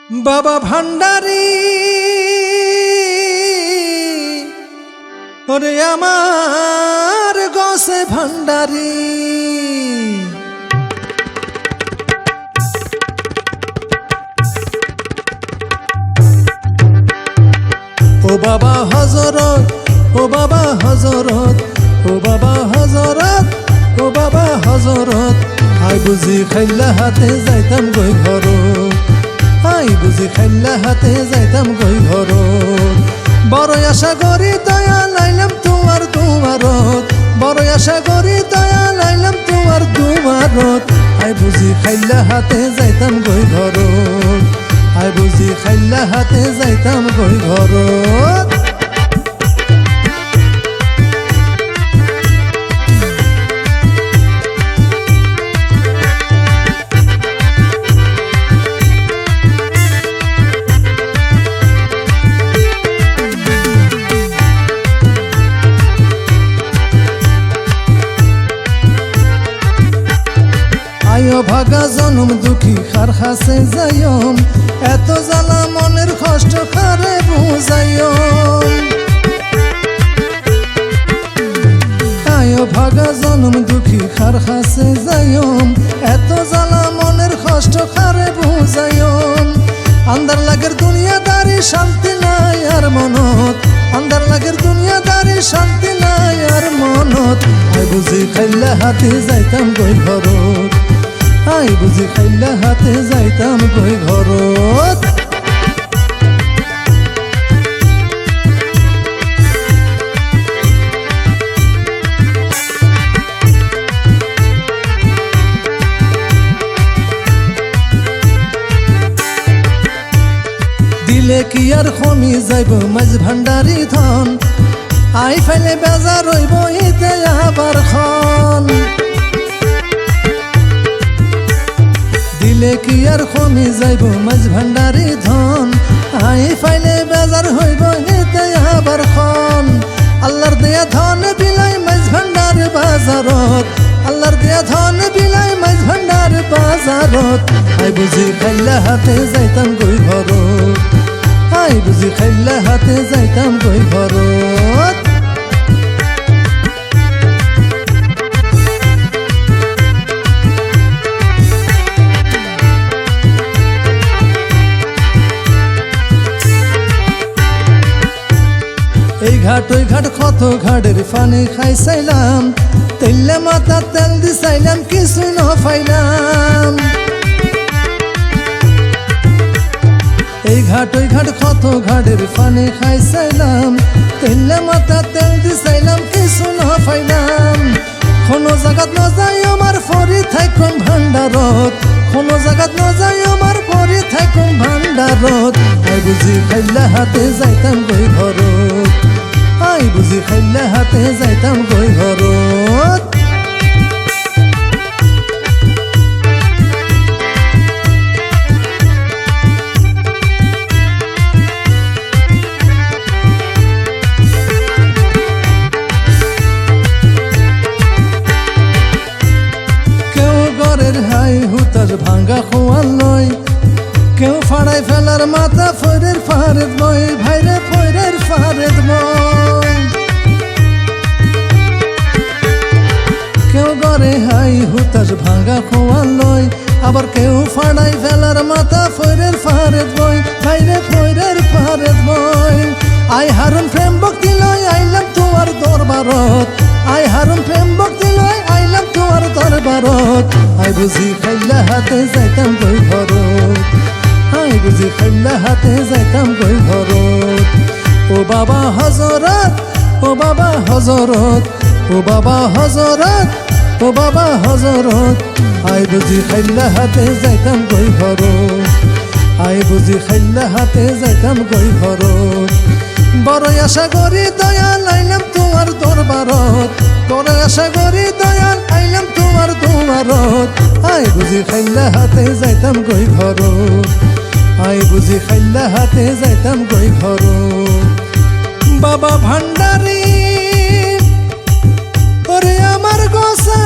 বাবা ভান্ডারি ওরে আমার গসে ভান্ডারি ও বাবা হযরত ও বাবা হযরত ও বাবা হযরত ও বাবা হযরত আই বুঝি খাইলা হাতে যাইতাম গই ঘর আই বুঝি খাইলা হাতে যাইতাম গই ঘর বড় আশা করি দয়া লাইলাম তোমার দুয়ারত বড় আশা করি দয়া লাইলাম তোমার দুয়ারত আই বুঝি খাইলা হাতে যাইতাম গই ঘর আই বুঝি খাইলা হাতে যাইতাম গই ঘর আয়ো ভাগা জনম দুঃখী খার খাসে যাইম এত জ্বালা মনের কষ্ট খারে বুঝাইম আয়ো ভাগা জনম দুঃখী খার খাসে যাইম এত জ্বালা মনের কষ্ট খারে বুঝাইম আন্দার লাগের দুনিয়াদারি শান্তি নাই আর মনত আন্দার লাগের দুনিয়াদারি শান্তি নাই আর মনত আই বুঝি খাইলা হাতে যাইতাম গই ঘরত আই বুঝি খাইলা হাতে যাইতাম গই ঘরত দিলে কি আর কমি যাইব মাঝ ভান্ডারি ধন আই ফাইলে বেজার হইব ইতে আবার খন দিলে কি আর কমি যাইব মাঝ ভান্ডারি ধন আই ফাইলে বেজার হইব ইতে আবার খন আল্লাহর দেয়া ধন বিলাই মাঝ ভান্ডার বাজারত আল্লাহর দেয়া ধন বিলাই মাঝ ভান্ডার বাজারত আই বুঝি খাইলা হাতে যাইতাম গই ঘরত আই বুঝি খাইলা হাতে যাইতাম গই ঘরত এই ঘাট ওই ঘাট কত ঘাটের পানি খাইছাইলাম তেলে মাথা তেল দিছাইলাম কিছু ন পাইলাম এই ঘাট ওই ঘাট কত ঘাটের পানি খাইছাইলাম তেলে মাথা তেল দিছাইলাম কিছু ন পাইলাম কোনো জায়গাত ন যাই আমার পরি থাইকুম ভান্ডারত কোনো জায়গাত ন যাই আমার পরি থাইকুম ভান্ডারত আই বুঝি খাইলা হাতে যাইতাম গই ঘরত আই বুঝি খাইলা হাতে যাইতাম গই ঘরত কেউ ঘরের হাই হুতার ভাঙ্গা খোয়াল নয় কেউ ফাড়াই ফেলার মাথা ফৈরের ফারেদ বই ভাইরে ফৈরের ফারেদ বই কেউ ঘরে হাই হুতাস ভাঙ্গা খোয়াল লয় আবার কেউ ফাড়াই ফেলার মাথা ফৈরের ফারেদ বই ভাইরে ফৈরের ফারেদ বই আই হারুন প্রেম ভক্তি লয় আইলাম তোমার দরবারত আই হারুন প্রেম ভক্তি লয় আইলাম তোমার দরবারত আই বুঝি খাইলা হাতে যাইতাম গই ঘরত আই বুঝি খাইলা হাতে যাইতাম গই ঘরত ও বাবা হযরত ও বাবা হযরত ও বাবা হযরত ও বাবা হযরত আই বুঝি খাইলা হাতে যাইতাম গই ঘরত আই বুঝি খাইলা হাতে যাইতাম গই ঘরত বড় আশা করি দয়া লাইলাম তোমার দরবারত বড় আশা করি দয়া আইলাম তোমার দুয়ারত আই বুঝি খাইলা হাতে যাইতাম গই ঘরত আই বুঝি খাইলা হাতে যাইতাম গই ঘরত বাবা ভান্ডারি ওরে আমার গোসা।